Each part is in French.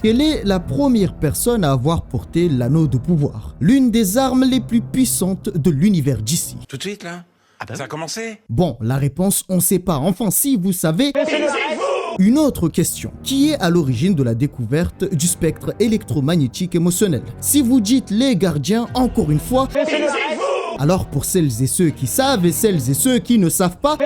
Quelle est la première personne à avoir porté l'anneau de pouvoir? L'une des armes les plus puissantes de l'univers DC. Tout de suite, là? Ça a commencé? Bon, la réponse, on sait pas. Enfin, si vous savez... Une autre question. Qui est à l'origine de la découverte du spectre électromagnétique émotionnel? Si vous dites les gardiens, encore une fois... Alors pour celles et ceux qui savent et celles et ceux qui ne savent pas...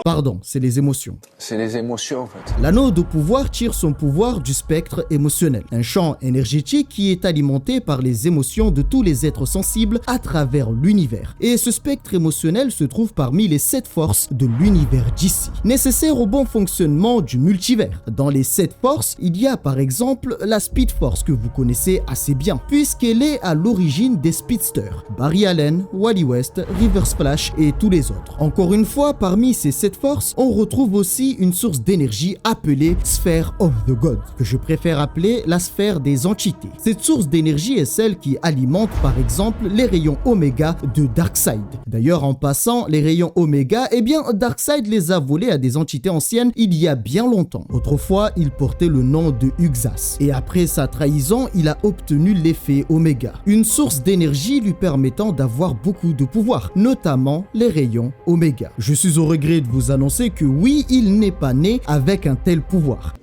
Pardon, c'est les émotions. C'est les émotions en fait. L'anneau de pouvoir tire son pouvoir du spectre émotionnel, un champ énergétique qui est alimenté par les émotions de tous les êtres sensibles à travers l'univers. Et ce spectre émotionnel se trouve parmi les 7 forces de l'univers DC, nécessaires au bon fonctionnement du multivers. Dans les 7 forces, il y a par exemple la Speed Force que vous connaissez assez bien, puisqu'elle est à l'origine des speedsters, Barry Allen, Wally West, Reverse Flash et tous les autres. Encore une fois, parmi ces 7 forces, on retrouve aussi une source d'énergie appelée Sphere of the God, que je préfère appeler la sphère des entités. Cette source d'énergie est celle qui alimente par exemple les rayons Oméga de Darkseid. D'ailleurs, en passant, les rayons Oméga, eh bien Darkseid les a volés à des entités anciennes il y a bien longtemps. Autrefois, il portait le nom de Uxas. Et après sa trahison, il a obtenu l'effet Oméga, une source d'énergie lui permettant d'avoir beaucoup de pouvoir, notamment les rayons Oméga. Je suis au regret de vous annoncer que oui, il n'est pas né avec un tel pouvoir.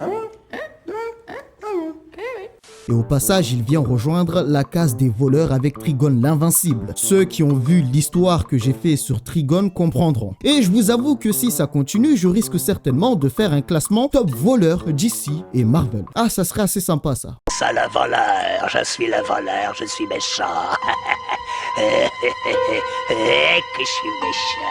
Et au passage, il vient rejoindre la case des voleurs avec Trigon l'invincible. Ceux qui ont vu l'histoire que j'ai fait sur Trigon comprendront. Et je vous avoue que si ça continue, je risque certainement de faire un classement top voleur DC et Marvel. Ah, ça serait assez sympa ça. Ça le voleur, je suis le voleur, je suis méchant. Que je suis méchant.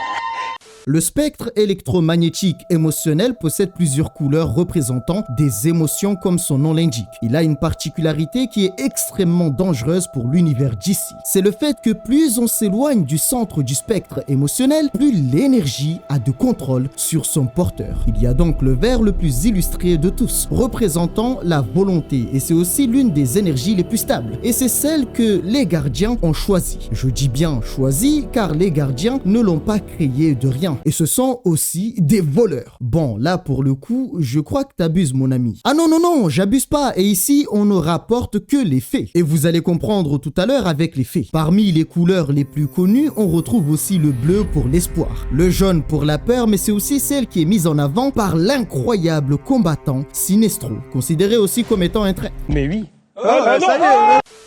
Le spectre électromagnétique émotionnel possède plusieurs couleurs représentant des émotions comme son nom l'indique. Il a une particularité qui est extrêmement dangereuse pour l'univers DC. C'est le fait que plus on s'éloigne du centre du spectre émotionnel, plus l'énergie a de contrôle sur son porteur. Il y a donc le vert le plus illustré de tous, représentant la volonté, et c'est aussi l'une des énergies les plus stables. Et c'est celle que les gardiens ont choisie. Je dis bien choisie car les gardiens ne l'ont pas créée de rien. Et ce sont aussi des voleurs. Bon, là pour le coup, je crois que t'abuses mon ami. Ah non, non, non, j'abuse pas. Et ici, on ne rapporte que les faits. Et vous allez comprendre tout à l'heure avec les faits. Parmi les couleurs les plus connues, on retrouve aussi le bleu pour l'espoir, le jaune pour la peur, mais c'est aussi celle qui est mise en avant par l'incroyable combattant Sinestro, considéré aussi comme étant un traître. Mais oui.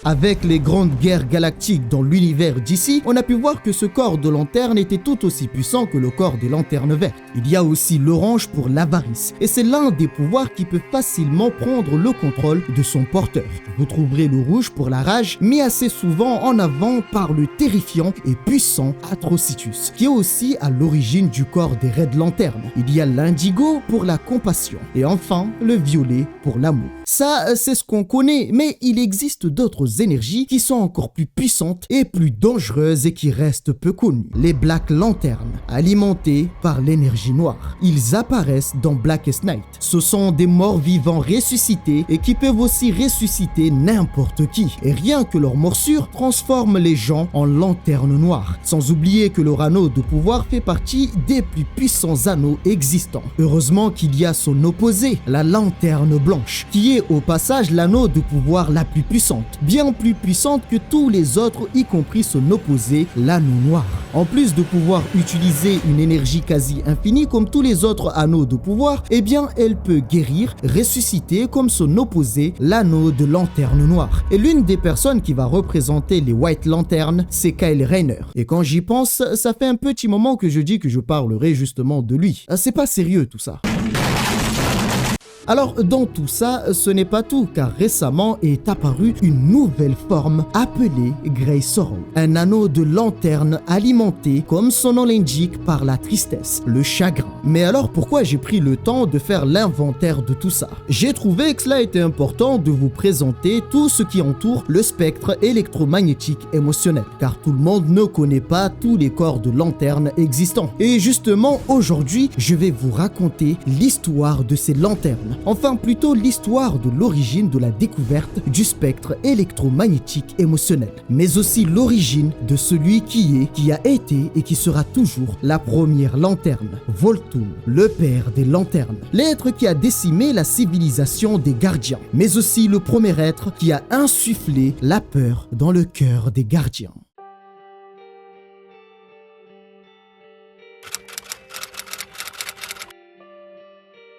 Avec les grandes guerres galactiques dans l'univers d'ici, on a pu voir que ce corps de lanterne était tout aussi puissant que le corps des lanternes vertes. Il y a aussi l'orange pour l'avarice, et c'est l'un des pouvoirs qui peut facilement prendre le contrôle de son porteur. Vous trouverez le rouge pour la rage, mis assez souvent en avant par le terrifiant et puissant Atrocitus, qui est aussi à l'origine du corps des Red Lanternes. Il y a l'indigo pour la compassion, et enfin le violet pour l'amour. Ça, c'est ce qu'on connaît, mais il existe d'autres énergies qui sont encore plus puissantes et plus dangereuses et qui restent peu connues. Les Black Lanternes, alimentés par l'énergie noire. Ils apparaissent dans Blackest Night. Ce sont des morts vivants ressuscités et qui peuvent aussi ressusciter n'importe qui. Et rien que leur morsure transforme les gens en lanternes noires. Sans oublier que leur anneau de pouvoir fait partie des plus puissants anneaux existants. Heureusement qu'il y a son opposé, la lanterne blanche, qui est au passage l'anneau de pouvoir la plus puissante, bien plus puissante que tous les autres, y compris son opposé, l'anneau noir. En plus de pouvoir utiliser une énergie quasi infinie comme tous les autres anneaux de pouvoir, eh bien elle peut guérir, ressusciter comme son opposé, l'anneau de lanterne noire. Et l'une des personnes qui va représenter les White Lanterns, c'est Kyle Rayner. Et quand j'y pense, ça fait un petit moment que je dis que je parlerai justement de lui. C'est pas sérieux tout ça. Alors, dans tout ça, ce n'est pas tout, car récemment est apparue une nouvelle forme appelée Grey Sorrow. Un anneau de lanterne alimenté, comme son nom l'indique, par la tristesse, le chagrin. Mais alors, pourquoi j'ai pris le temps de faire l'inventaire de tout ça? J'ai trouvé que cela était important de vous présenter tout ce qui entoure le spectre électromagnétique émotionnel, car tout le monde ne connaît pas tous les corps de lanterne existants. Et justement, aujourd'hui, je vais vous raconter l'histoire de ces lanternes, enfin plutôt l'histoire de l'origine de la découverte du spectre électromagnétique émotionnel, mais aussi l'origine de celui qui a été et qui sera toujours la première lanterne, Volthoom, le père des lanternes, l'être qui a décimé la civilisation des gardiens, mais aussi le premier être qui a insufflé la peur dans le cœur des gardiens.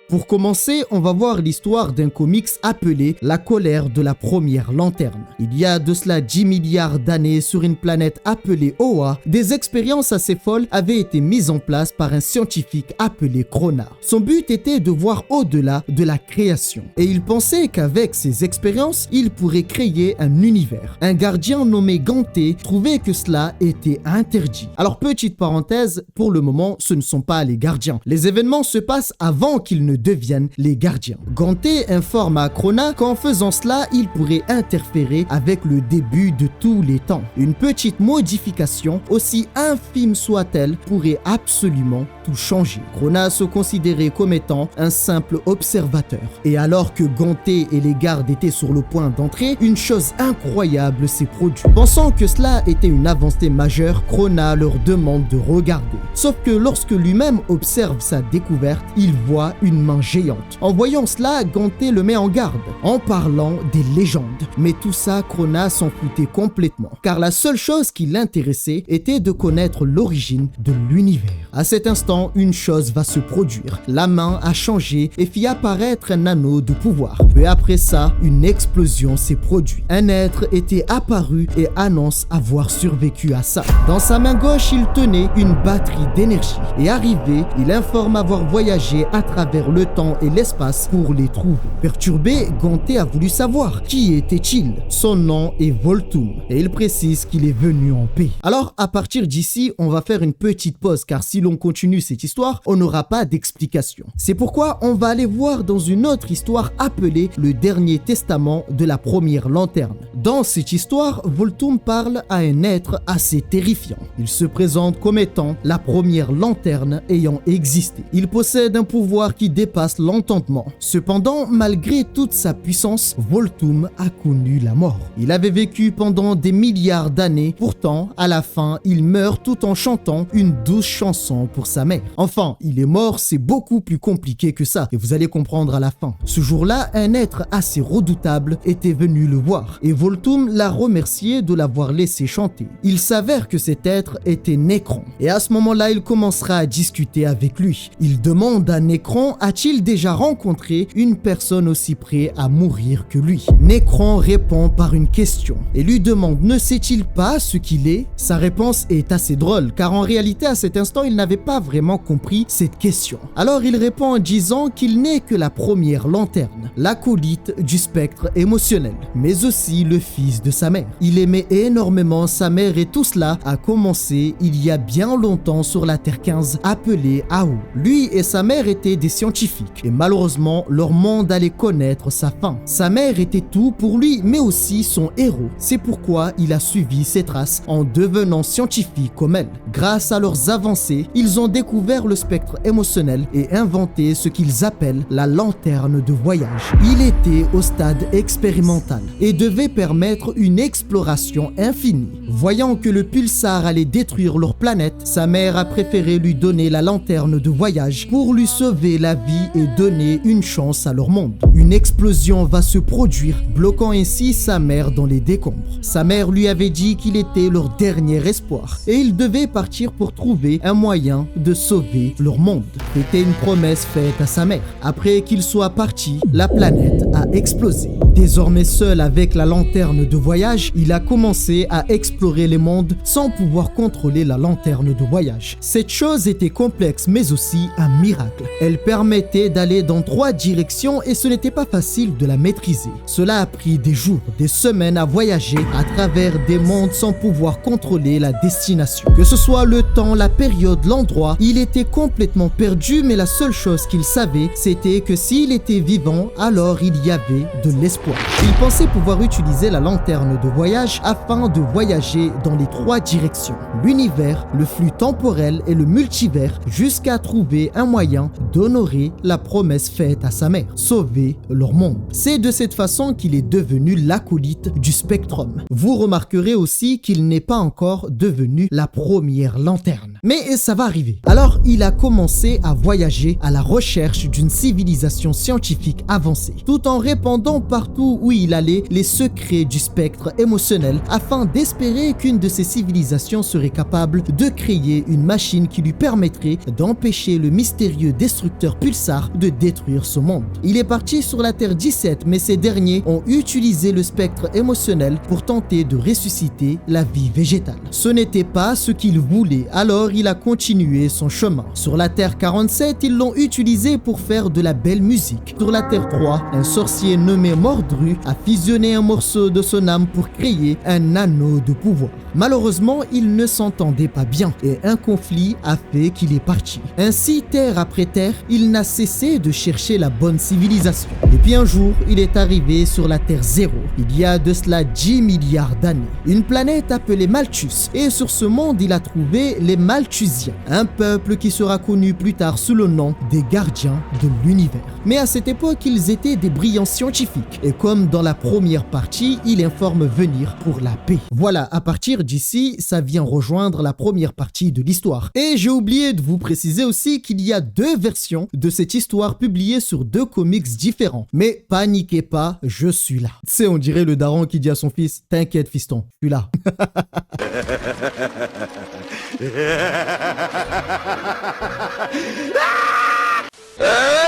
Pour commencer, on va voir l'histoire d'un comics appelé La colère de la première lanterne. Il y a de cela 10 milliards d'années sur une planète appelée Oa, des expériences assez folles avaient été mises en place par un scientifique appelé Krona. Son but était de voir au-delà de la création. Et il pensait qu'avec ces expériences, il pourrait créer un univers. Un gardien nommé Ganté trouvait que cela était interdit. Alors petite parenthèse, pour le moment, ce ne sont pas les gardiens. Les événements se passent avant qu'ils ne deviennent les gardiens. Ganté informe à Krona qu'en faisant cela, il pourrait interférer avec le début de tous les temps. Une petite modification, aussi infime soit-elle, pourrait absolument tout changer. Krona se considérait comme étant un simple observateur. Et alors que Ganté et les gardes étaient sur le point d'entrer, une chose incroyable s'est produite. Pensant que cela était une avancée majeure, Krona leur demande de regarder. Sauf que lorsque lui-même observe sa découverte, il voit une main géante. En voyant cela, Ganté le met en garde, en parlant des légendes. Mais tout ça, Krona s'en foutait complètement, car la seule chose qui l'intéressait était de connaître l'origine de l'univers. À cet instant, une chose va se produire. La main a changé et fit apparaître un anneau de pouvoir. Peu après ça, une explosion s'est produite. Un être était apparu et annonce avoir survécu à ça. Dans sa main gauche, il tenait une batterie d'énergie. Et arrivé, il informe avoir voyagé à travers le temps et l'espace pour les trouver. Perturbé, Ganté a voulu savoir qui était-il. Son nom est Volthoom et il précise qu'il est venu en paix. Alors à partir d'ici, on va faire une petite pause car si l'on continue cette histoire, on n'aura pas d'explication. C'est pourquoi on va aller voir dans une autre histoire appelée le dernier testament de la première lanterne. Dans cette histoire, Volthoom parle à un être assez terrifiant. Il se présente comme étant la première lanterne ayant existé. Il possède un pouvoir qui dépasse l'entendement. Cependant, malgré toute sa puissance, Volthoom a connu la mort. Il avait vécu pendant des milliards d'années, pourtant, à la fin, il meurt tout en chantant une douce chanson pour sa mère. Enfin, il est mort, c'est beaucoup plus compliqué que ça, et vous allez comprendre à la fin. Ce jour-là, un être assez redoutable était venu le voir, et Volthoom l'a remercié de l'avoir laissé chanter. Il s'avère que cet être était Nécron, et à ce moment-là, il commencera à discuter avec lui. Il demande à Nécron, a-t-il déjà rencontré une personne aussi près à mourir que lui? Nécron répond par une question et lui demande ne sait-il pas ce qu'il est? Sa réponse est assez drôle car en réalité à cet instant il n'avait pas vraiment compris cette question. Alors il répond en disant qu'il n'est que la première lanterne, l'acolyte du spectre émotionnel, mais aussi le fils de sa mère. Il aimait énormément sa mère et tout cela a commencé il y a bien longtemps sur la Terre 15 appelée Ao. Lui et sa mère étaient des scientifiques et malheureusement leur monde allait connaître sa fin. Sa mère était tout pour lui mais aussi son héros. C'est pourquoi il a suivi ses traces en devenant scientifique comme elle. Grâce à leurs avancées, ils ont découvert le spectre émotionnel et inventé ce qu'ils appellent la lanterne de voyage. Il était au stade expérimental et devait permettre une exploration infinie. Voyant que le pulsar allait détruire leur planète, sa mère a préféré lui donner la lanterne de voyage pour lui sauver la vie et donner une chance à leur monde. Une explosion va se produire, bloquant ainsi sa mère dans les décombres. Sa mère lui avait dit qu'il était leur dernier espoir et ils devaient partir pour trouver un moyen de sauver leur monde. C'était une promesse faite à sa mère. Après qu'il soit parti, la planète a explosé. Désormais seul avec la lanterne de voyage, il a commencé à explorer les mondes sans pouvoir contrôler la lanterne de voyage. Cette chose était complexe mais aussi un miracle. Elle permettait d'aller dans 3 directions et ce n'était pas facile de la maîtriser. Cela a pris des jours, des semaines à voyager à travers des mondes sans pouvoir contrôler la destination. Que ce soit le temps, la période, l'endroit, il était complètement perdu mais la seule chose qu'il savait, c'était que s'il était vivant, alors il y avait de l'espoir. Il pensait pouvoir utiliser la lanterne de voyage afin de voyager dans les 3 directions, l'univers, le flux temporel et le multivers, jusqu'à trouver un moyen d'honorer la promesse faite à sa mère, sauver leur monde. C'est de cette façon qu'il est devenu l'acolyte du Spectrum. Vous remarquerez aussi qu'il n'est pas encore devenu la première lanterne. Mais ça va arriver. Alors il a commencé à voyager à la recherche d'une civilisation scientifique avancée, tout en répandant partout où il allait les secrets du spectre émotionnel afin d'espérer qu'une de ces civilisations serait capable de créer une machine qui lui permettrait d'empêcher le mystérieux destructeur Pulsar de détruire ce monde. Il est parti sur la Terre 17, mais ces derniers ont utilisé le spectre émotionnel pour tenter de ressusciter la vie végétale. Ce n'était pas ce qu'il voulait, alors il a continué son chemin. Sur la Terre 47, ils l'ont utilisé pour faire de la belle musique. Sur la Terre 3, un sorcier nommé Mordru a fusionné un morceau de son âme pour créer un anneau de pouvoir. Malheureusement, ils ne s'entendaient pas bien et un conflit a fait qu'il est parti. Ainsi, terre après terre, il n'a cessé de chercher la bonne civilisation. Et puis un jour, il est arrivé sur la Terre 0, il y a de cela 10 milliards d'années. Une planète appelée Malthus, et sur ce monde, il a trouvé les Malthusiens, un peuple qui sera connu plus tard sous le nom des gardiens de l'univers. Mais à cette époque, ils étaient des brillants scientifiques, et comme dans la première partie, il informe venir pour la paix. Voilà, à partir d'ici, ça vient rejoindre la première partie de l'histoire. Et j'ai oublié de vous préciser aussi qu'il y a 2 versions de cette histoire publiées sur 2 comics différents. Mais paniquez pas, je suis là. Tu sais, on dirait le daron qui dit à son fils, t'inquiète fiston, je suis là.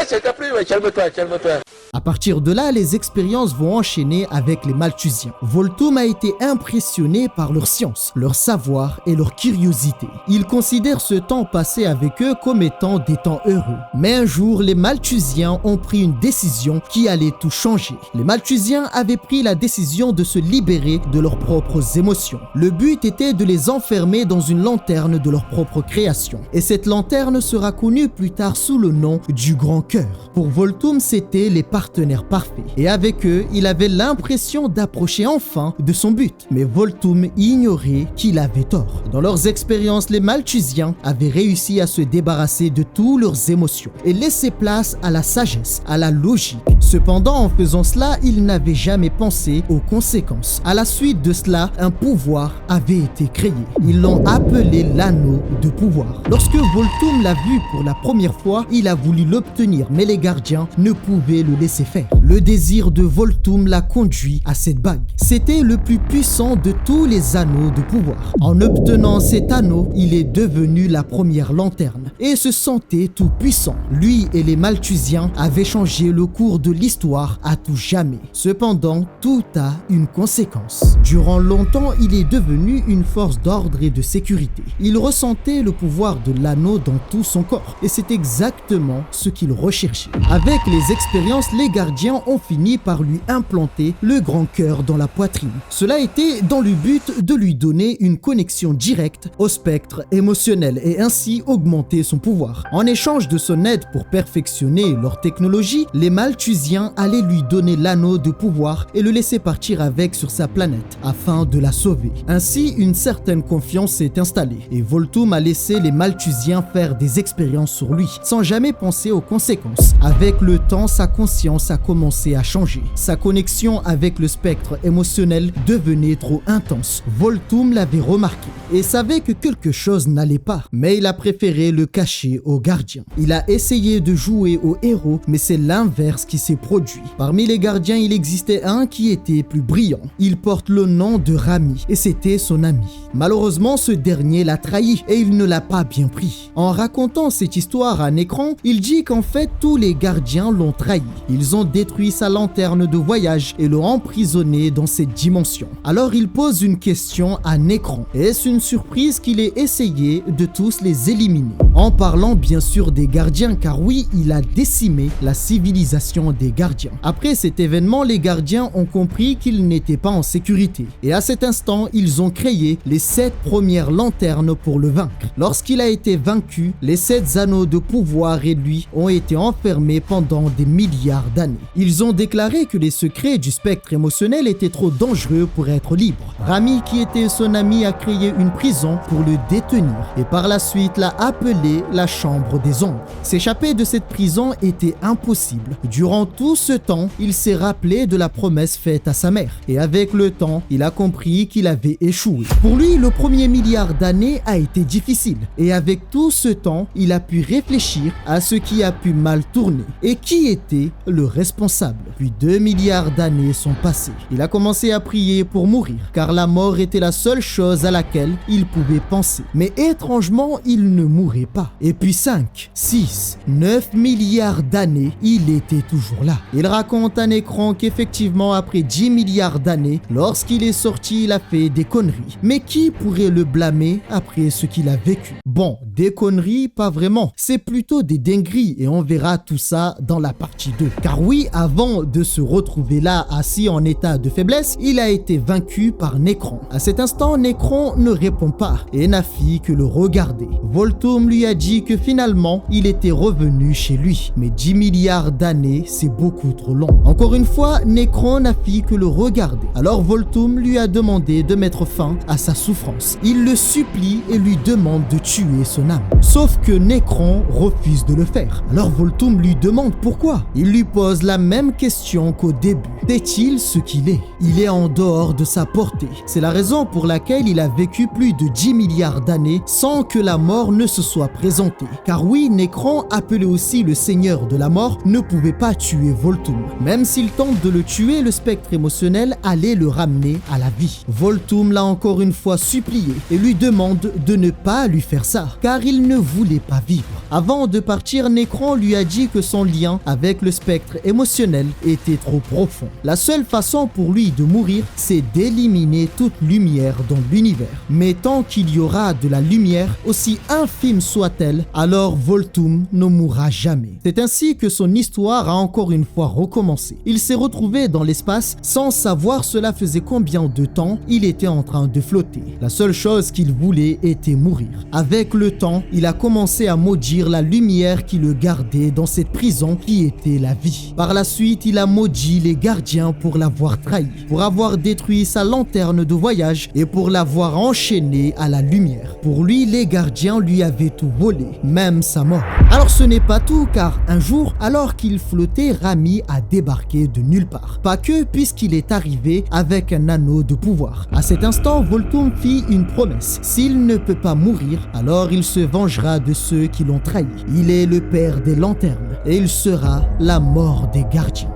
C'est plus, ouais, calme-toi, calme-toi. À partir de là, les expériences vont enchaîner avec les Malthusiens. Volthoom a été impressionné par leur science, leur savoir et leur curiosité. Il considère ce temps passé avec eux comme étant des temps heureux. Mais un jour, les Malthusiens ont pris une décision qui allait tout changer. Les Malthusiens avaient pris la décision de se libérer de leurs propres émotions. Le but était de les enfermer dans une lanterne de leur propre création. Et cette lanterne sera connue plus tard sous le nom du Grand Cœur. Pour Volthoom, c'était les partenaires parfaits. Et avec eux, il avait l'impression d'approcher enfin de son but. Mais Volthoom ignorait qu'il avait tort. Dans leurs expériences, les Malthusiens avaient réussi à se débarrasser de toutes leurs émotions et laisser place à la sagesse, à la logique. Cependant, en faisant cela, ils n'avaient jamais pensé aux conséquences. À la suite de cela, un pouvoir avait été créé. Ils l'ont appelé l'anneau de pouvoir. Lorsque Volthoom l'a vu pour la première fois, il a voulu l'obtenir, mais les gardiens ne pouvaient le laisser faire. Le désir de Volthoom l'a conduit à cette bague. C'était le plus puissant de tous les anneaux de pouvoir. En obtenant cet anneau, il est devenu la première lanterne et se sentait tout puissant. Lui et les Malthusiens avaient changé le cours de l'histoire à tout jamais. Cependant, tout a une conséquence. Durant longtemps, il est devenu une force d'ordre et de sécurité. Il ressentait le pouvoir de l'anneau dans tout son corps et c'est exactement ce qu'il recherchait. Avec les expériences, les gardiens ont fini par lui implanter le grand cœur dans la poitrine. Cela était dans le but de lui donner une connexion directe au spectre émotionnel et ainsi augmenter son pouvoir. En échange de son aide pour perfectionner leur technologie, les Malthusiens allaient lui donner l'anneau de pouvoir et le laisser partir avec sur sa planète afin de la sauver. Ainsi, une certaine confiance s'est installée et Volthoom a laissé les Malthusiens faire des expériences sur lui sans jamais penser aux conséquences. Avec le temps, sa conscience a commencé à changer. Sa connexion avec le spectre émotionnel devenait trop intense. Volthoom l'avait remarqué et savait que quelque chose n'allait pas, mais il a préféré le cacher aux gardiens. Il a essayé de jouer au héros, mais c'est l'inverse qui s'est produit. Parmi les gardiens, il existait un qui était plus brillant. Il porte le nom de Rami et c'était son ami. Malheureusement, ce dernier l'a trahi et il ne l'a pas bien pris. En racontant cette histoire à un écran, il dit qu'en fait, tous les gardiens l'ont trahi. Ils ont détruit sa lanterne de voyage et l'ont emprisonné dans cette dimension. Alors il pose une question à Nécron. Est-ce une surprise qu'il ait essayé de tous les éliminer? En parlant bien sûr des gardiens, car oui, il a décimé la civilisation des gardiens. Après cet événement, les gardiens ont compris qu'ils n'étaient pas en sécurité. Et à cet instant, ils ont créé les 7 premières lanternes pour le vaincre. Lorsqu'il a été vaincu, les 7 anneaux de pouvoir et lui Rami ont été enfermés pendant des milliards d'années. Ils ont déclaré que les secrets du spectre émotionnel étaient trop dangereux pour être libres. Rami, qui était son ami, a créé une prison pour le détenir et par la suite l'a appelée la chambre des ombres. S'échapper de cette prison était impossible. Durant tout ce temps, il s'est rappelé de la promesse faite à sa mère et avec le temps, il a compris qu'il avait échoué. Pour lui, le premier milliard d'années a été difficile et avec tout ce temps, il a pu réfléchir à ce qui a pu mal tourner et qui était le responsable. Puis 2 milliards d'années sont passées. Il a commencé à prier pour mourir car la mort était la seule chose à laquelle il pouvait penser. Mais étrangement, il ne mourait pas. Et puis 5, 6, 9 milliards d'années, il était toujours là. Il raconte à Nécron qu'effectivement, après 10 milliards d'années, lorsqu'il est sorti, il a fait des conneries. Mais qui pourrait le blâmer après ce qu'il a vécu? Bon, des conneries, pas vraiment. C'est plutôt des dingueries et on verra tout ça dans la partie 2. Car oui, avant de se retrouver là, assis en état de faiblesse, il a été vaincu par Nécron. À cet instant, Nécron ne répond pas et n'a fait que le regarder. Volthoom lui a dit que finalement, il était revenu chez lui. Mais 10 milliards d'années, c'est beaucoup trop long. Encore une fois, Nécron n'a fait que le regarder. Alors Volthoom lui a demandé de mettre fin à sa souffrance. Il le supplie et lui demande de tuer son âme. Sauf que Nécron refuse de le faire. Alors Volthoom lui demande pourquoi. Il lui pose la même question qu'au début. Est-il ce qu'il est? Il est en dehors de sa portée. C'est la raison pour laquelle il a vécu plus de 10 milliards d'années sans que la mort ne se soit présentée. Car oui, Nécron, appelé aussi le seigneur de la mort, ne pouvait pas tuer Volthoom. Même s'il tente de le tuer, le spectre émotionnel allait le ramener à la vie. Volthoom l'a encore une fois supplié et lui demande de ne pas lui faire ça, car il ne voulait pas vivre. Avant de partir, Nécron lui a dit que son lien avec le spectre émotionnel était trop profond. La seule façon pour lui de mourir, c'est d'éliminer toute lumière dans l'univers. Mais tant qu'il y aura de la lumière, aussi infime soit-elle, alors Volthoom ne mourra jamais. C'est ainsi que son histoire a encore une fois recommencé. Il s'est retrouvé dans l'espace sans savoir cela faisait combien de temps il était en train de flotter. La seule chose qu'il voulait était mourir. Avec le temps, il a commencé à maudire la lumière qui le gardait dans cette prison qui était la vie. Par la suite, il a maudit les gardiens pour l'avoir trahi, pour avoir détruit sa lanterne de voyage et pour l'avoir enchaîné à la lumière. Pour lui, les gardiens lui avaient tout volé, même sa mort. Alors ce n'est pas tout, car un jour, alors qu'il flottait, Rami a débarqué de nulle part. Pas que, puisqu'il est arrivé avec un anneau de pouvoir. À cet instant, Volthoom fit une promesse. S'il ne peut pas mourir, alors il se vengera de ceux qui l'ont trahi. Il est le père des lanternes et il sera la mort des gardiens.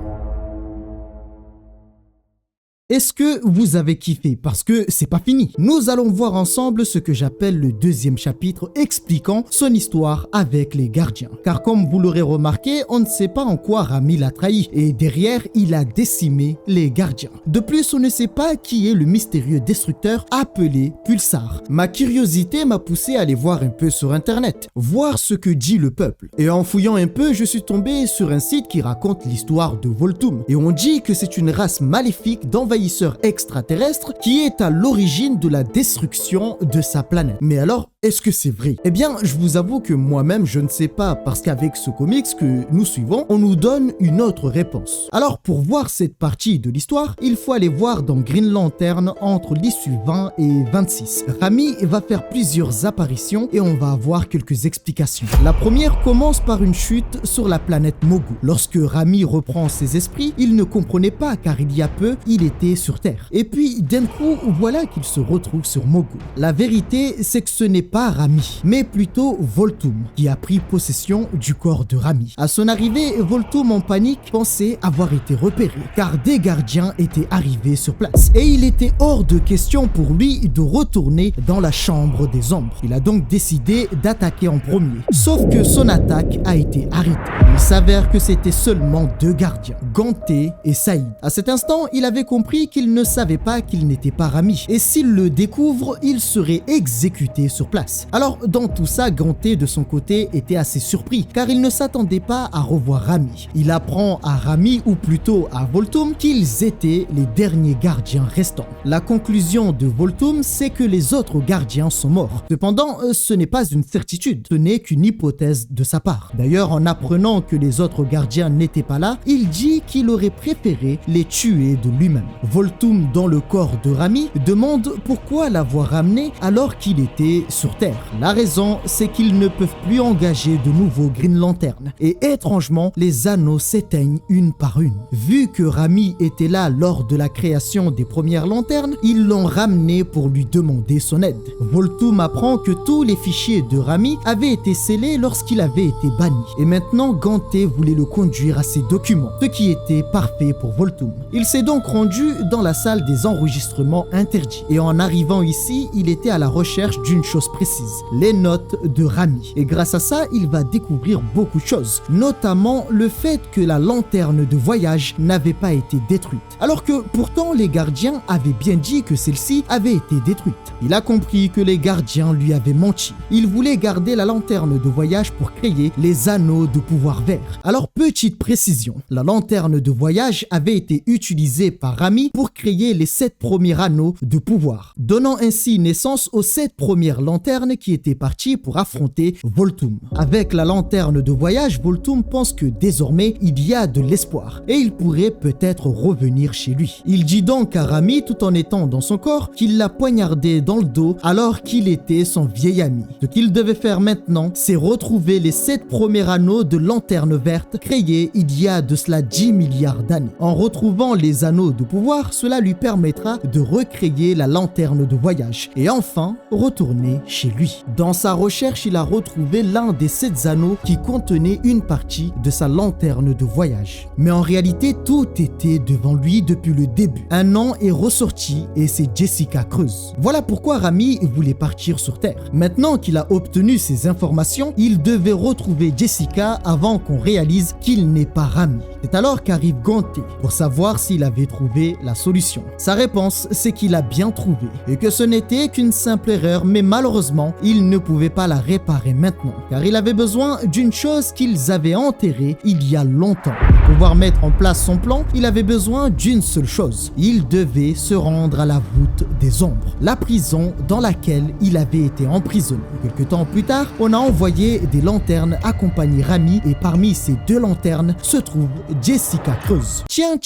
Est-ce que vous avez kiffé? Parce que c'est pas fini. Nous allons voir ensemble ce que j'appelle le deuxième chapitre expliquant son histoire avec les gardiens. Car comme vous l'aurez remarqué, on ne sait pas en quoi Rami l'a trahi et derrière, il a décimé les gardiens. De plus, on ne sait pas qui est le mystérieux destructeur appelé Pulsar. Ma curiosité m'a poussé à aller voir un peu sur internet, voir ce que dit le peuple. Et en fouillant un peu, je suis tombé sur un site qui raconte l'histoire de Volthoom. Et on dit que c'est une race maléfique d'envahisseurs extraterrestre qui est à l'origine de la destruction de sa planète. Mais alors, est-ce que c'est vrai? Eh bien, je vous avoue que moi-même, je ne sais pas, parce qu'avec ce comics que nous suivons, on nous donne une autre réponse. Alors, pour voir cette partie de l'histoire, il faut aller voir dans Green Lantern entre l'issue 20 et 26. Rami va faire plusieurs apparitions et on va avoir quelques explications. La première commence par une chute sur la planète Mogu. Lorsque Rami reprend ses esprits, il ne comprenait pas car il y a peu, il était sur Terre. Et puis, d'un coup, voilà qu'il se retrouve sur Mogu. La vérité, c'est que ce n'est pas Rami, mais plutôt Volthoom, qui a pris possession du corps de Rami. À son arrivée, Volthoom en panique pensait avoir été repéré, car des gardiens étaient arrivés sur place. Et il était hors de question pour lui de retourner dans la chambre des ombres. Il a donc décidé d'attaquer en premier. Sauf que son attaque a été arrêtée. Il s'avère que c'était seulement 2 gardiens, Ganté et Saïd. À cet instant, il avait compris qu'il ne savait pas qu'il n'était pas Rami. Et s'il le découvre, il serait exécuté sur place. place. Alors dans tout ça, Ganté de son côté était assez surpris car il ne s'attendait pas à revoir Rami. Il apprend à Rami, ou plutôt à Volthoom, qu'ils étaient les derniers gardiens restants. La conclusion de Volthoom, c'est que les autres gardiens sont morts. Cependant, ce n'est pas une certitude, ce n'est qu'une hypothèse de sa part. D'ailleurs, en apprenant que les autres gardiens n'étaient pas là, il dit qu'il aurait préféré les tuer de lui-même. Volthoom, dans le corps de Rami, demande pourquoi l'avoir ramené alors qu'il était sur Terre. La raison, c'est qu'ils ne peuvent plus engager de nouveaux Green Lantern. Et étrangement, les anneaux s'éteignent une par une. Vu que Rami était là lors de la création des premières lanternes, ils l'ont ramené pour lui demander son aide. Volthoom apprend que tous les fichiers de Rami avaient été scellés lorsqu'il avait été banni. Et maintenant, Ganté voulait le conduire à ses documents, ce qui était parfait pour Volthoom. Il s'est donc rendu dans la salle des enregistrements interdits. Et en arrivant ici, il était à la recherche d'une chose précise, les notes de Rami. Et grâce à ça, il va découvrir beaucoup de choses, notamment le fait que la lanterne de voyage n'avait pas été détruite. Alors que pourtant les gardiens avaient bien dit que celle-ci avait été détruite. Il a compris que les gardiens lui avaient menti. Il voulait garder la lanterne de voyage pour créer les anneaux de pouvoir vert. Alors petite précision, la lanterne de voyage avait été utilisée par Rami pour créer les 7 premiers anneaux de pouvoir, donnant ainsi naissance aux 7 premières lanternes qui étaient parties pour affronter Volthoom. Avec la lanterne de voyage, Volthoom pense que désormais il y a de l'espoir et il pourrait peut-être revenir chez lui. Il dit donc à Rami, tout en étant dans son corps, qu'il l'a poignardé dans le dos alors qu'il était son vieil ami. Ce qu'il devait faire maintenant, c'est retrouver les 7 premiers anneaux de lanterne verte créés il y a de cela 10 milliards d'années. En retrouvant les anneaux de pouvoir, cela lui permettra de recréer la lanterne de voyage et enfin retourner chez lui. Dans sa recherche, il a retrouvé l'un des 7 anneaux qui contenait une partie de sa lanterne de voyage. Mais en réalité, tout était devant lui depuis le début. Un nom est ressorti et c'est Jessica Cruz. Voilà pourquoi Rami voulait partir sur Terre. Maintenant qu'il a obtenu ces informations, il devait retrouver Jessica avant qu'on réalise qu'il n'est pas Rami. C'est alors qu'arrive Ganté pour savoir s'il avait trouvé la solution. Sa réponse, c'est qu'il a bien trouvé et que ce n'était qu'une simple erreur, mais malheureusement, il ne pouvait pas la réparer maintenant car il avait besoin d'une chose qu'ils avaient enterrée il y a longtemps. Pour pouvoir mettre en place son plan, il avait besoin d'une seule chose. Il devait se rendre à la voûte des ombres, la prison dans laquelle il avait été emprisonné. Quelque temps plus tard, on a envoyé des lanternes accompagner Rami et parmi ces 2 lanternes se trouve Jessica Cruz. Tiens,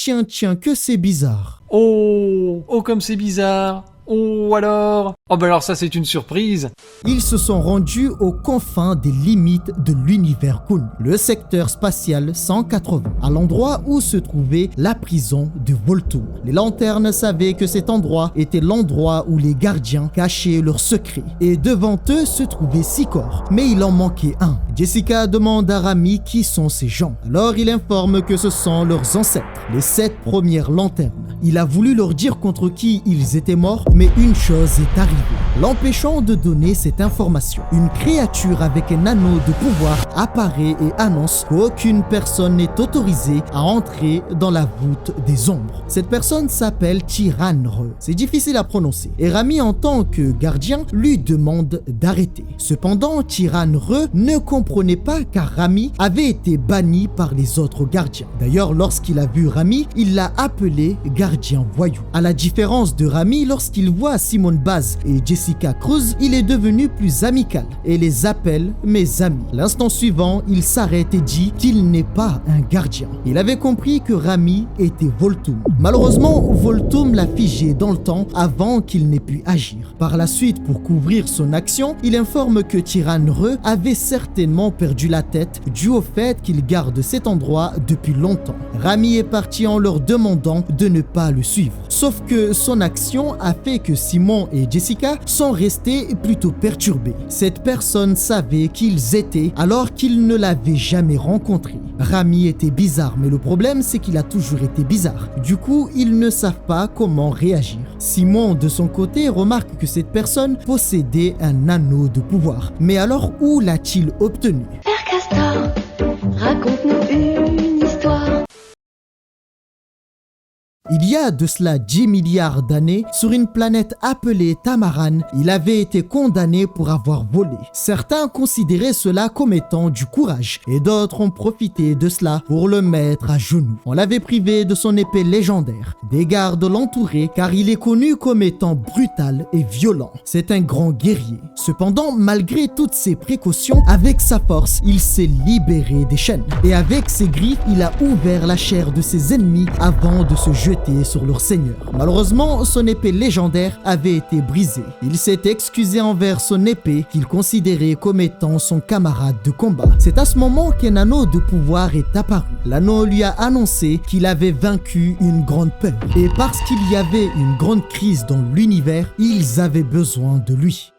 que c'est bizarre. Oh, comme c'est bizarre. Oh alors? Oh bah alors ça c'est une surprise. Ils se sont rendus aux confins des limites de l'univers Khun, le secteur spatial 180, à l'endroit où se trouvait la prison de Volthoom. Les lanternes savaient que cet endroit était l'endroit où les gardiens cachaient leurs secrets. Et devant eux se trouvaient 6 corps, mais il en manquait un. Jessica demande à Rami qui sont ces gens. Alors il informe que ce sont leurs ancêtres, les 7 premières lanternes. Il a voulu leur dire contre qui ils étaient morts, mais une chose est arrivée, l'empêchant de donner cette information. Une créature avec un anneau de pouvoir apparaît et annonce qu'aucune personne n'est autorisée à entrer dans la voûte des ombres. Cette personne s'appelle Tyranre. C'est difficile à prononcer. Et Rami, en tant que gardien, lui demande d'arrêter. Cependant, Tyranre ne comprenait pas car Rami avait été banni par les autres gardiens. D'ailleurs, lorsqu'il a vu Rami, il l'a appelé gardien voyou. À la différence de Rami, lorsqu'il voit Simone Baz et Jessica Cruz, il est devenu plus amical et les appelle mes amis. L'instant suivant, il s'arrête et dit qu'il n'est pas un gardien. Il avait compris que Rami était Volthoom. Malheureusement, Volthoom l'a figé dans le temps avant qu'il n'ait pu agir. Par la suite, pour couvrir son action, il informe que Tyranre avait certainement perdu la tête dû au fait qu'il garde cet endroit depuis longtemps. Rami est parti en leur demandant de ne pas le suivre. Sauf que son action a fait que Simon et Jessica sont restés plutôt perturbés. Cette personne savait qui ils étaient alors qu'ils ne l'avaient jamais rencontré. Rami était bizarre, mais le problème c'est qu'il a toujours été bizarre. Du coup, ils ne savent pas comment réagir. Simon, de son côté, remarque que cette personne possédait un anneau de pouvoir. Mais alors, où l'a-t-il obtenu? Père Castor, raconte-nous une histoire. Il y a de cela 10 milliards d'années, sur une planète appelée Tamaran, il avait été condamné pour avoir volé. Certains considéraient cela comme étant du courage, et d'autres ont profité de cela pour le mettre à genoux. On l'avait privé de son épée légendaire. Des gardes l'entouraient car il est connu comme étant brutal et violent. C'est un grand guerrier. Cependant, malgré toutes ces précautions, avec sa force, il s'est libéré des chaînes. Et avec ses griffes, il a ouvert la chair de ses ennemis avant de se jeter sur leur seigneur. Malheureusement, son épée légendaire avait été brisée. Il s'est excusé envers son épée qu'il considérait comme étant son camarade de combat. C'est à ce moment qu'un anneau de pouvoir est apparu. L'anneau lui a annoncé qu'il avait vaincu une grande peur. Et parce qu'il y avait une grande crise dans l'univers, ils avaient besoin de lui.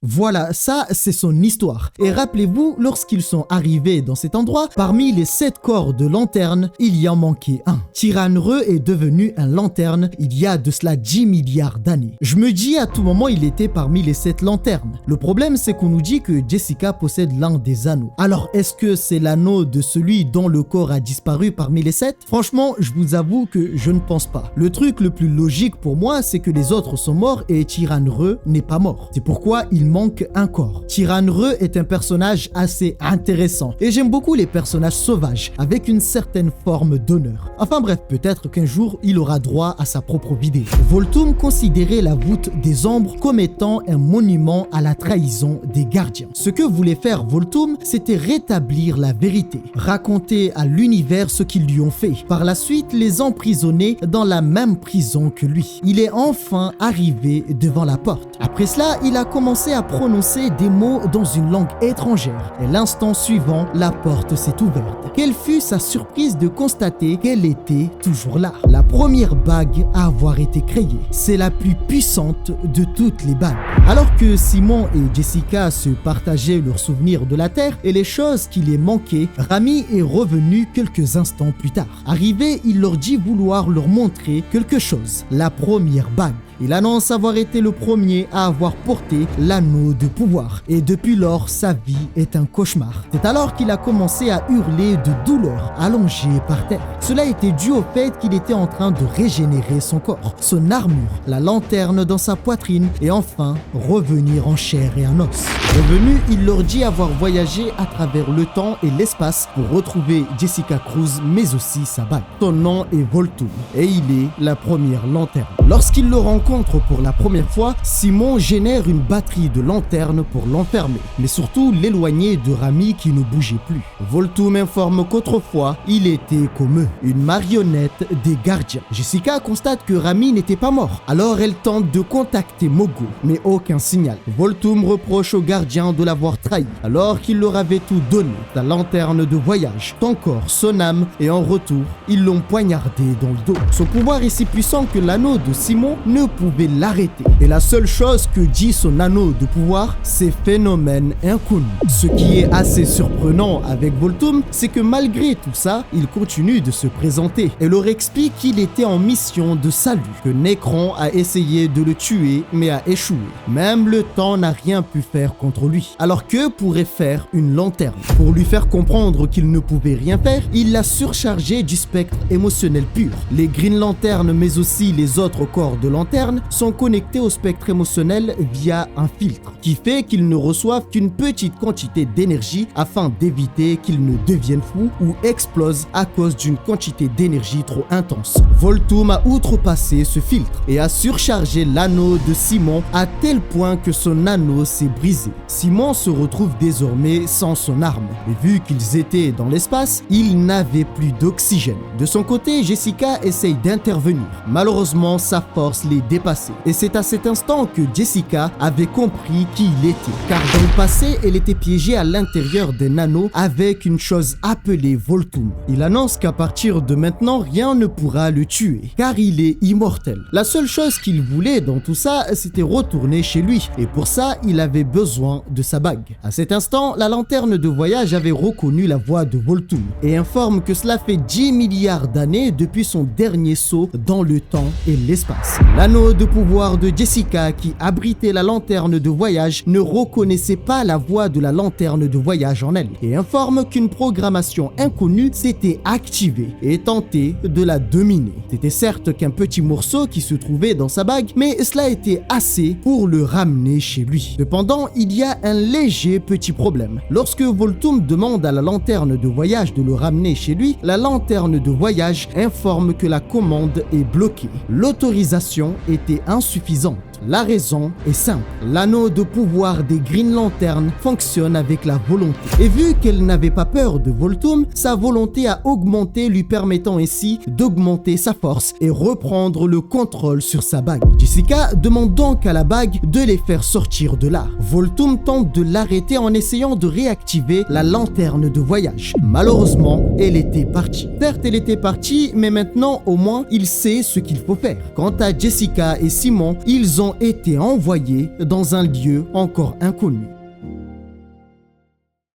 Voilà, ça c'est son histoire. Et rappelez-vous, lorsqu'ils sont arrivés dans cet endroit, parmi les 7 corps de lanterne, il y en manquait un. Tyrannreux est devenu un lanterne il y a de cela 10 milliards d'années. Je me dis à tout moment il était parmi les 7 lanternes. Le problème c'est qu'on nous dit que Jessica possède l'un des anneaux. Alors est-ce que c'est l'anneau de celui dont le corps a disparu parmi les 7? Franchement, je vous avoue que je ne pense pas. Le truc le plus logique pour moi c'est que les autres sont morts et Tyrannreux n'est pas mort. C'est pourquoi il manque un corps. Tyrannreux est un personnage assez intéressant et j'aime beaucoup les personnages sauvages avec une certaine forme d'honneur. Enfin bref, peut-être qu'un jour il aura droit à sa propre vidéo. Volthoom considérait la voûte des ombres comme étant un monument à la trahison des gardiens. Ce que voulait faire Volthoom, c'était rétablir la vérité, raconter à l'univers ce qu'ils lui ont fait. Par la suite, les emprisonner dans la même prison que lui. Il est enfin arrivé devant la porte. Après cela, il a commencé à prononcer des mots dans une langue étrangère. Et l'instant suivant, la porte s'est ouverte. Quelle fut sa surprise de constater qu'elle était toujours là. La première bague à avoir été créée. C'est la plus puissante de toutes les bagues. Alors que Simon et Jessica se partageaient leurs souvenirs de la Terre et les choses qui les manquaient, Rami est revenu quelques instants plus tard. Arrivé, il leur dit vouloir leur montrer quelque chose. La première bague. Il annonce avoir été le premier à avoir porté l'anneau de pouvoir. Et depuis lors, sa vie est un cauchemar. C'est alors qu'il a commencé à hurler de douleur, allongé par terre. Cela était dû au fait qu'il était en train de régénérer son corps, son armure, la lanterne dans sa poitrine et enfin revenir en chair et en os. Revenu, il leur dit avoir voyagé à travers le temps et l'espace pour retrouver Jessica Cruz, mais aussi sa bague. Son nom est Volthoom et il est la première lanterne. Lorsqu'il le rencontre pour la première fois, Simon génère une batterie de lanternes pour l'enfermer, mais surtout l'éloigner de Rami qui ne bougeait plus. Volthoom informe qu'autrefois, il était comme eux, une marionnette des gardiens. Jessica constate que Rami n'était pas mort, alors elle tente de contacter Mogo, mais aucun signal. Volthoom reproche aux gardiens de l'avoir trahi, alors qu'il leur avait tout donné, sa lanterne de voyage, son corps, son âme, et en retour, ils l'ont poignardé dans le dos. Son pouvoir est si puissant que l'anneau de Simon ne pouvait l'arrêter. Et la seule chose que dit son anneau de pouvoir, c'est phénomène inconnu. Ce qui est assez surprenant avec Volthoom, c'est que malgré tout ça, il continue de se présenter et leur explique qu'il était en mission de salut, que Nécron a essayé de le tuer mais a échoué. Même le temps n'a rien pu faire contre lui. Alors que pourrait faire une lanterne? Pour lui faire comprendre qu'il ne pouvait rien faire, il l'a surchargé du spectre émotionnel pur. Les Green Lanterns mais aussi les autres corps de lanterne sont connectés au spectre émotionnel via un filtre qui fait qu'ils ne reçoivent qu'une petite quantité d'énergie afin d'éviter qu'ils ne deviennent fous ou explosent à cause d'une quantité d'énergie trop intense. Volthoom a outrepassé ce filtre et a surchargé l'anneau de Simon à tel point que son anneau s'est brisé. Simon se retrouve désormais sans son arme et vu qu'ils étaient dans l'espace, il n'avait plus d'oxygène. De son côté, Jessica essaye d'intervenir. Malheureusement, sa force les dépassait. Et c'est à cet instant que Jessica avait compris qui il était. Car dans le passé, elle était piégée à l'intérieur d'un anneau avec une chose appelée Volthoom. Il annonce qu'à partir de maintenant, rien ne pourra le tuer, car il est immortel. La seule chose qu'il voulait dans tout ça, c'était retourner chez lui. Et pour ça, il avait besoin de sa bague. À cet instant, la lanterne de voyage avait reconnu la voix de Volthoom et informe que cela fait 10 milliards d'années depuis son dernier saut dans le temps et l'espace. L'anneau L'anneau de pouvoir de Jessica qui abritait la lanterne de voyage ne reconnaissait pas la voix de la lanterne de voyage en elle et informe qu'une programmation inconnue s'était activée et tentait de la dominer. C'était certes qu'un petit morceau qui se trouvait dans sa bague, mais cela était assez pour le ramener chez lui. Cependant, il y a un léger petit problème. Lorsque Volthoom demande à la lanterne de voyage de le ramener chez lui, la lanterne de voyage informe que la commande est bloquée. L'autorisation était insuffisante. La raison est simple. L'anneau de pouvoir des Green Lantern fonctionne avec la volonté. Et vu qu'elle n'avait pas peur de Volthoom, sa volonté a augmenté, lui permettant ainsi d'augmenter sa force et reprendre le contrôle sur sa bague. Jessica demande donc à la bague de les faire sortir de là. Volthoom tente de l'arrêter en essayant de réactiver la lanterne de voyage. Malheureusement, elle était partie. Certes, elle était partie, mais maintenant, au moins, il sait ce qu'il faut faire. Quant à Jessica et Simon, ils ont été envoyés dans un lieu encore inconnu.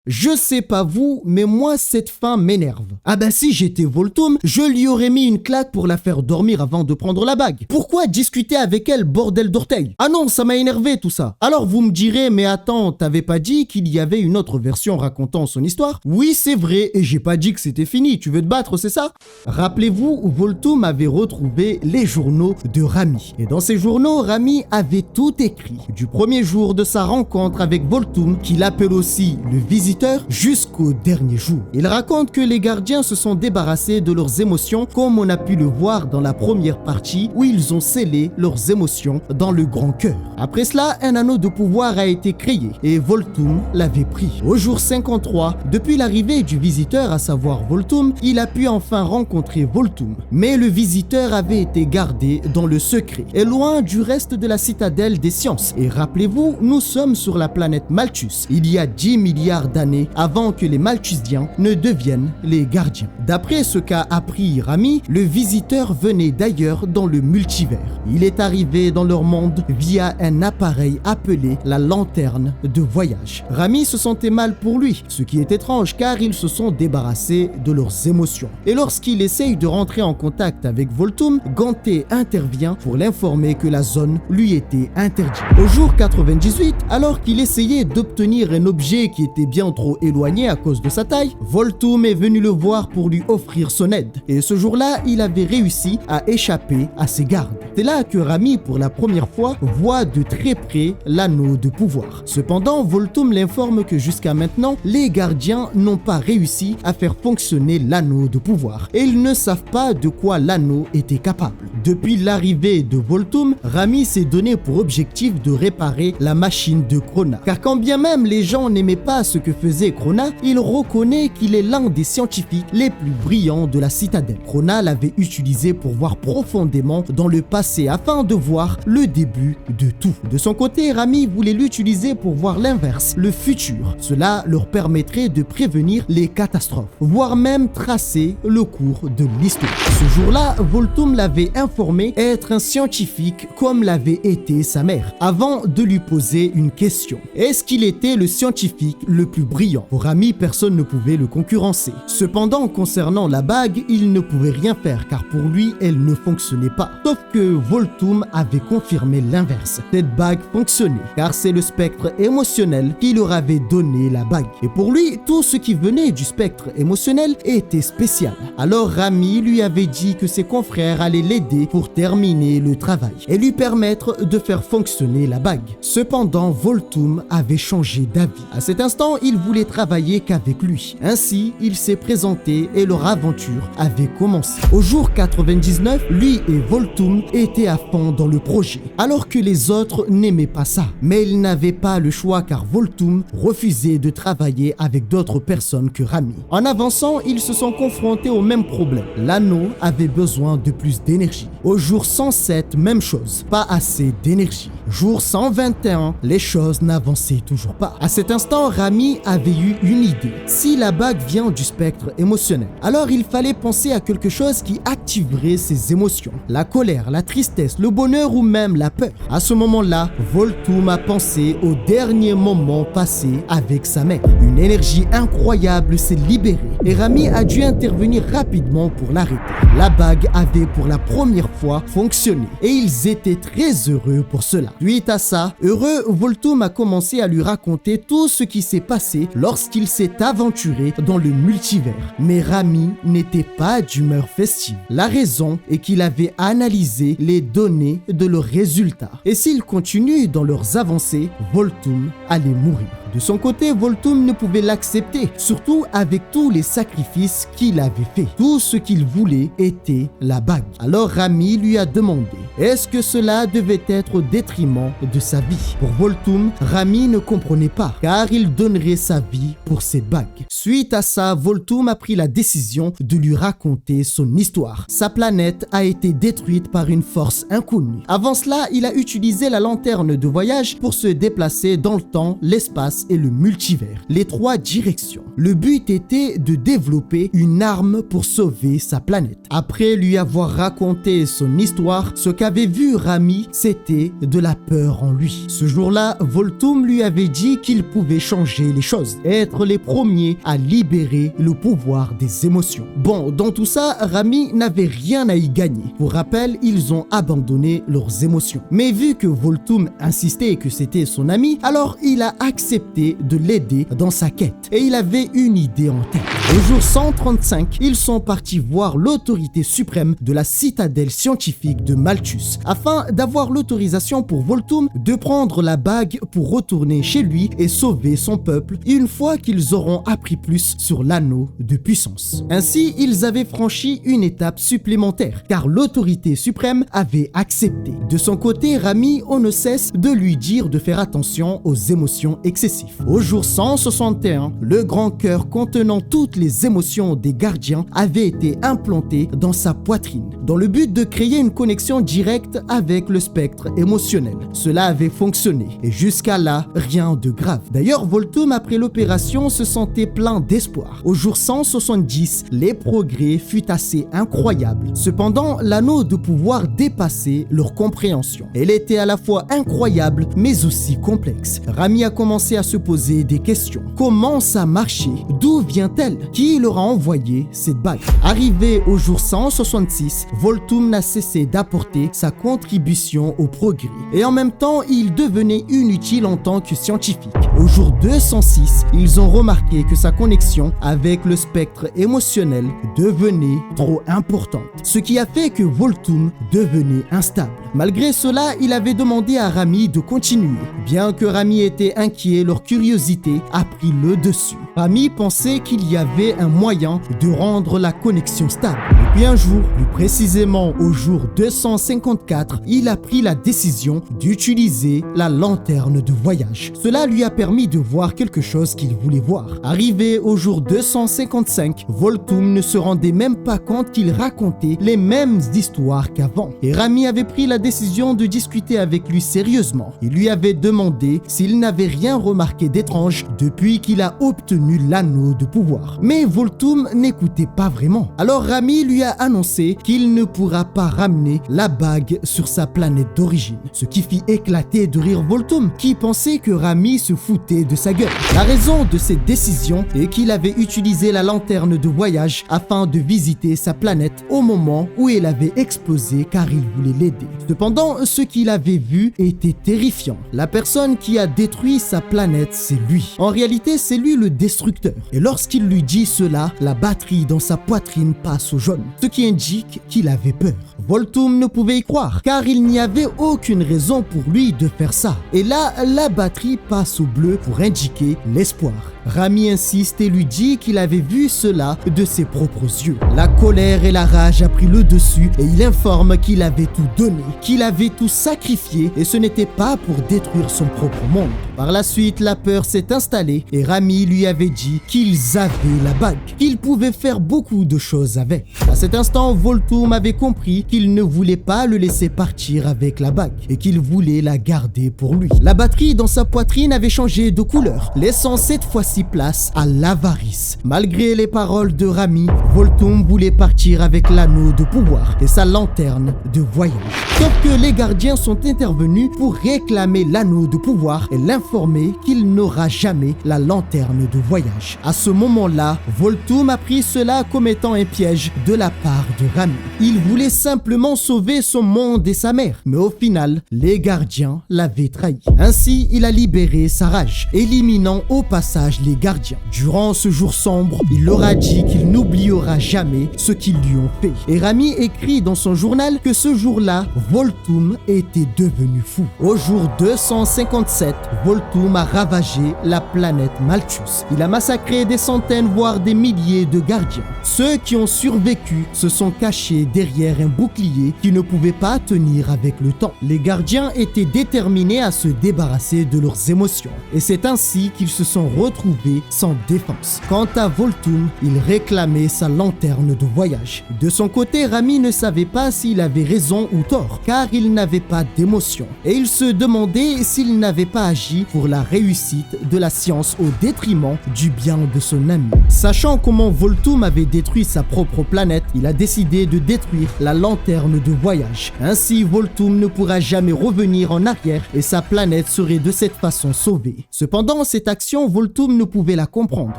Je sais pas vous, mais moi cette fin m'énerve. Ah bah si j'étais Volthoom, je lui aurais mis une claque pour la faire dormir avant de prendre la bague. Pourquoi discuter avec elle, bordel d'orteil? Ah non, ça m'a énervé tout ça. Alors vous me direz, mais attends, t'avais pas dit qu'il y avait une autre version racontant son histoire? Oui, c'est vrai, et j'ai pas dit que c'était fini, tu veux te battre, c'est ça? Rappelez-vous, Volthoom avait retrouvé les journaux de Rami. Et dans ces journaux, Rami avait tout écrit. Du premier jour de sa rencontre avec Volthoom, qu'il appelle aussi le visiteur, jusqu'au dernier jour. Il raconte que les gardiens se sont débarrassés de leurs émotions comme on a pu le voir dans la première partie où ils ont scellé leurs émotions dans le grand cœur. Après cela, un anneau de pouvoir a été créé et Volthoom l'avait pris. Au jour 53, depuis l'arrivée du visiteur, à savoir Volthoom, il a pu enfin rencontrer Volthoom. Mais le visiteur avait été gardé dans le secret et loin du reste de la citadelle des sciences. Et rappelez-vous, nous sommes sur la planète Malthus. Il y a 10 milliards d'années avant que les Malthusiens ne deviennent les gardiens. D'après ce qu'a appris Rami, le visiteur venait d'ailleurs dans le multivers. Il est arrivé dans leur monde via un appareil appelé la lanterne de voyage. Rami se sentait mal pour lui, ce qui est étrange car ils se sont débarrassés de leurs émotions. Et lorsqu'il essaye de rentrer en contact avec Volthoom, Ganté intervient pour l'informer que la zone lui était interdite. Au jour 98, alors qu'il essayait d'obtenir un objet qui était bien trop éloigné à cause de sa taille, Volthoom est venu le voir pour lui offrir son aide. Et ce jour-là, il avait réussi à échapper à ses gardes. C'est là que Rami, pour la première fois, voit de très près l'anneau de pouvoir. Cependant, Volthoom l'informe que jusqu'à maintenant, les gardiens n'ont pas réussi à faire fonctionner l'anneau de pouvoir. Et ils ne savent pas de quoi l'anneau était capable. Depuis l'arrivée de Volthoom, Rami s'est donné pour objectif de réparer la machine de Krona. Car quand bien même les gens n'aimaient pas ce que faisait Krona, il reconnaît qu'il est l'un des scientifiques les plus brillants de la citadelle. Krona l'avait utilisé pour voir profondément dans le passé afin de voir le début de tout. De son côté, Rami voulait l'utiliser pour voir l'inverse, le futur. Cela leur permettrait de prévenir les catastrophes, voire même tracer le cours de l'histoire. Ce jour-là, Volthoom l'avait informé être un scientifique comme l'avait été sa mère, avant de lui poser une question. Est-ce qu'il était le scientifique le plus brillant? Pour Rami, personne ne pouvait le concurrencer. Cependant, concernant la bague, il ne pouvait rien faire car pour lui, elle ne fonctionnait pas. Sauf que Volthoom avait confirmé l'inverse. Cette bague fonctionnait car c'est le spectre émotionnel qui leur avait donné la bague. Et pour lui, tout ce qui venait du spectre émotionnel était spécial. Alors Rami lui avait dit que ses confrères allaient l'aider pour terminer le travail et lui permettre de faire fonctionner la bague. Cependant, Volthoom avait changé d'avis. À cet instant, il voulait travailler qu'avec lui. Ainsi, il s'est présenté et leur aventure avait commencé. Au jour 99, lui et Volthoom étaient à fond dans le projet, alors que les autres n'aimaient pas ça. Mais ils n'avaient pas le choix car Volthoom refusait de travailler avec d'autres personnes que Rami. En avançant, ils se sont confrontés au même problème. L'anneau avait besoin de plus d'énergie. Au jour 107, même chose, pas assez d'énergie. Jour 121, les choses n'avançaient toujours pas. À cet instant, Rami avait eu une idée. Si la bague vient du spectre émotionnel, alors il fallait penser à quelque chose qui activerait ses émotions. La colère, la tristesse, le bonheur ou même la peur. À ce moment-là, Volthoom a pensé au dernier moment passé avec sa mère. Une énergie incroyable s'est libérée et Rami a dû intervenir rapidement pour l'arrêter. La bague avait pour la première fois fonctionné et ils étaient très heureux pour cela. Suite à ça, heureux, Volthoom a commencé à lui raconter tout ce qui s'est passé lorsqu'il s'est aventuré dans le multivers. Mais Rami n'était pas d'humeur festive. La raison est qu'il avait analysé les données de leurs résultats. Et s'ils continuent dans leurs avancées, Volthoom allait mourir. De son côté, Volthoom ne pouvait l'accepter, surtout avec tous les sacrifices qu'il avait faits. Tout ce qu'il voulait était la bague. Alors Rami lui a demandé, est-ce que cela devait être au détriment de sa vie? Pour Volthoom, Rami ne comprenait pas, car il donnerait sa vie pour cette bague. Suite à ça, Volthoom a pris la décision de lui raconter son histoire. Sa planète a été détruite par une force inconnue. Avant cela, il a utilisé la lanterne de voyage pour se déplacer dans le temps, l'espace et le multivers, les 3 directions. Le but était de développer une arme pour sauver sa planète. Après lui avoir raconté son histoire, ce qu'avait vu Rami, c'était de la peur en lui. Ce jour-là, Volthoom lui avait dit qu'il pouvait changer les choses, être les premiers à libérer le pouvoir des émotions. Bon, dans tout ça, Rami n'avait rien à y gagner. Pour rappel, ils ont abandonné leurs émotions. Mais vu que Volthoom insistait que c'était son ami, alors il a accepté de l'aider dans sa quête. Et il avait une idée en tête. Au jour 135, ils sont partis voir l'autorité suprême de la citadelle scientifique de Malthus, afin d'avoir l'autorisation pour Volthoom de prendre la bague pour retourner chez lui et sauver son peuple une fois qu'ils auront appris plus sur l'anneau de puissance. Ainsi, ils avaient franchi une étape supplémentaire, car l'autorité suprême avait accepté. De son côté, Rami, on ne cesse de lui dire de faire attention aux émotions excessives. Au jour 161, le grand cœur contenant toutes les émotions des gardiens avait été implanté dans sa poitrine, dans le but de créer une connexion directe avec le spectre émotionnel. Cela avait fonctionné, et jusqu'à là, rien de grave. D'ailleurs, Volthoom, après l'opération, se sentait plein d'espoir. Au jour 170, les progrès furent assez incroyables. Cependant, l'anneau de pouvoir dépassait leur compréhension. Elle était à la fois incroyable, mais aussi complexe. Rami a commencé à se poser des questions. Comment ça marchait? D'où vient-elle? Qui leur a envoyé cette bague? Arrivé au jour 166, Volthoom n'a cessé d'apporter sa contribution au progrès. Et en même temps, il devenait inutile en tant que scientifique. Au jour 206, ils ont remarqué que sa connexion avec le spectre émotionnel devenait trop importante, ce qui a fait que Volthoom devenait instable. Malgré cela, il avait demandé à Rami de continuer. Bien que Rami était inquiet, leur curiosité a pris le dessus. Rami pensait qu'il y avait un moyen de rendre la connexion stable. Et puis un jour, plus précisément au jour 254, il a pris la décision d'utiliser la lanterne de voyage. Cela lui a permis de voir quelque chose qu'il voulait voir. Arrivé au jour 255, Volthoom ne se rendait même pas compte qu'il racontait les mêmes histoires qu'avant. Et Rami avait pris la décision de discuter avec lui sérieusement. Il lui avait demandé s'il n'avait rien remarqué d'étrange depuis qu'il a obtenu l'anneau de pouvoir. Mais Volthoom n'écoutait pas vraiment. Alors Rami lui a annoncé qu'il ne pourra pas ramener la bague sur sa planète d'origine. Ce qui fit éclater de rire Volthoom, qui pensait que Rami se foutait de sa gueule. La raison de cette décision est qu'il avait utilisé la lanterne de voyage afin de visiter sa planète au moment où elle avait explosé, car il voulait l'aider. Cependant, ce qu'il avait vu était terrifiant. La personne qui a détruit sa planète, c'est lui. En réalité, c'est lui le destructeur. Et lorsqu'il lui dit cela, la batterie dans sa poitrine passe au jaune, ce qui indique qu'il avait peur. Volthoom ne pouvait y croire, car il n'y avait aucune raison pour lui de faire ça. Et là, la batterie passe au bleu pour indiquer l'espoir. Rami insiste et lui dit qu'il avait vu cela de ses propres yeux. La colère et la rage a pris le dessus et il informe qu'il avait tout donné, qu'il avait tout sacrifié et ce n'était pas pour détruire son propre monde. Par la suite, la peur s'est installée et Rami lui avait dit qu'ils avaient la bague, qu'ils pouvaient faire beaucoup de choses avec. À cet instant, Volthoom avait compris qu'il ne voulait pas le laisser partir avec la bague et qu'il voulait la garder pour lui. La batterie dans sa poitrine avait changé de couleur, laissant cette fois-ci place à l'avarice. Malgré les paroles de Rami, Volthoom voulait partir avec l'anneau de pouvoir et sa lanterne de voyage. Sauf que les gardiens sont intervenus pour réclamer l'anneau de pouvoir et l'informer qu'il n'aura jamais la lanterne de voyage. À ce moment-là, Volthoom a pris cela comme étant un piège de la part de Rami. Il voulait simplement sauver son monde et sa mère, mais au final, les gardiens l'avaient trahi. Ainsi, il a libéré sa rage, éliminant au passage les gardiens. Durant ce jour sombre, il leur a dit qu'il n'oubliera jamais ce qu'ils lui ont fait. Et Rami écrit dans son journal que ce jour-là, Volthoom était devenu fou. Au jour 257, Volthoom a ravagé la planète Malthus. Il a massacré des centaines voire des milliers de gardiens. Ceux qui ont survécu se sont cachés derrière un bouclier qui ne pouvait pas tenir avec le temps. Les gardiens étaient déterminés à se débarrasser de leurs émotions et c'est ainsi qu'ils se sont retrouvés sans défense. Quant à Volthoom, il réclamait sa lanterne de voyage. De son côté, Rami ne savait pas s'il avait raison ou tort car il n'avait pas d'émotion et il se demandait s'il n'avait pas agi pour la réussite de la science au détriment du bien de son ami. Sachant comment Volthoom avait détruit sa propre planète, il a décidé de détruire la lanterne de voyage. Ainsi, Volthoom ne pourra jamais revenir en arrière et sa planète serait de cette façon sauvée. Cependant, cette action, Volthoom ne pouvait la comprendre.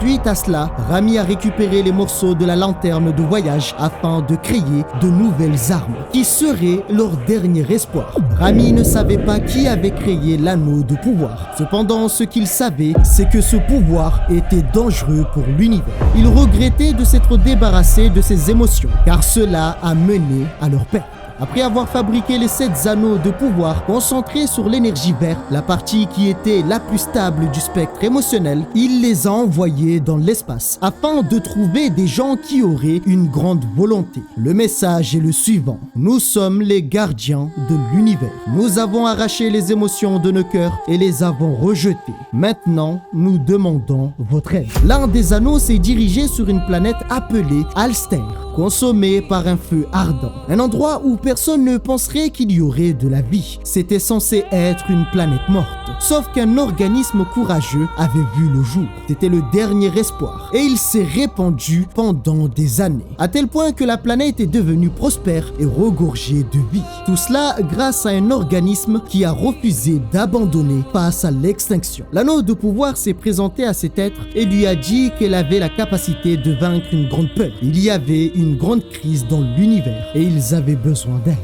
Suite à cela, Rami a récupéré les morceaux de la lanterne de voyage afin de créer de nouvelles armes qui seraient leur dernier espoir. Rami ne savait pas qui avait créé l'anneau de pouvoir. Cependant, ce qu'il savait, c'est que ce pouvoir était dangereux pour l'univers. Il regrettait de s'être débarrassé de ses émotions, car cela a mené à leur perte. Après avoir fabriqué les 7 anneaux de pouvoir concentrés sur l'énergie verte, la partie qui était la plus stable du spectre émotionnel, il les a envoyés dans l'espace afin de trouver des gens qui auraient une grande volonté. Le message est le suivant: nous sommes les gardiens de l'univers. Nous avons arraché les émotions de nos cœurs et les avons rejetées. Maintenant, nous demandons votre aide. L'un des anneaux s'est dirigé sur une planète appelée Alstair, consommée par un feu ardent. Un endroit où personne ne penserait qu'il y aurait de la vie. C'était censé être une planète morte. Sauf qu'un organisme courageux avait vu le jour. C'était le dernier espoir. Et il s'est répandu pendant des années. À tel point que la planète est devenue prospère et regorgée de vie. Tout cela grâce à un organisme qui a refusé d'abandonner face à l'extinction. L'anneau de pouvoir s'est présenté à cet être et lui a dit qu'elle avait la capacité de vaincre une grande peur. Il y avait une grande crise dans l'univers et ils avaient besoin d'elle.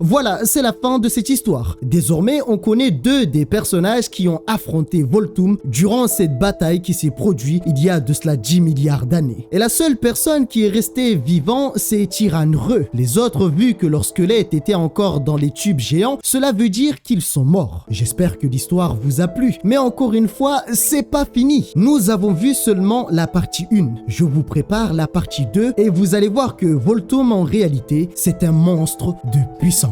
Voilà, c'est la fin de cette histoire. Désormais, on connaît 2 des personnages qui ont affronté Volthoom durant cette bataille qui s'est produite il y a de cela 10 milliards d'années. Et la seule personne qui est restée vivant, c'est Tyrann-Re. Les autres, vu que leur squelette était encore dans les tubes géants, cela veut dire qu'ils sont morts. J'espère que l'histoire vous a plu. Mais encore une fois, c'est pas fini. Nous avons vu seulement la partie 1. Je vous prépare la partie 2 et vous allez voir que Volthoom en réalité, c'est un monstre de puissance.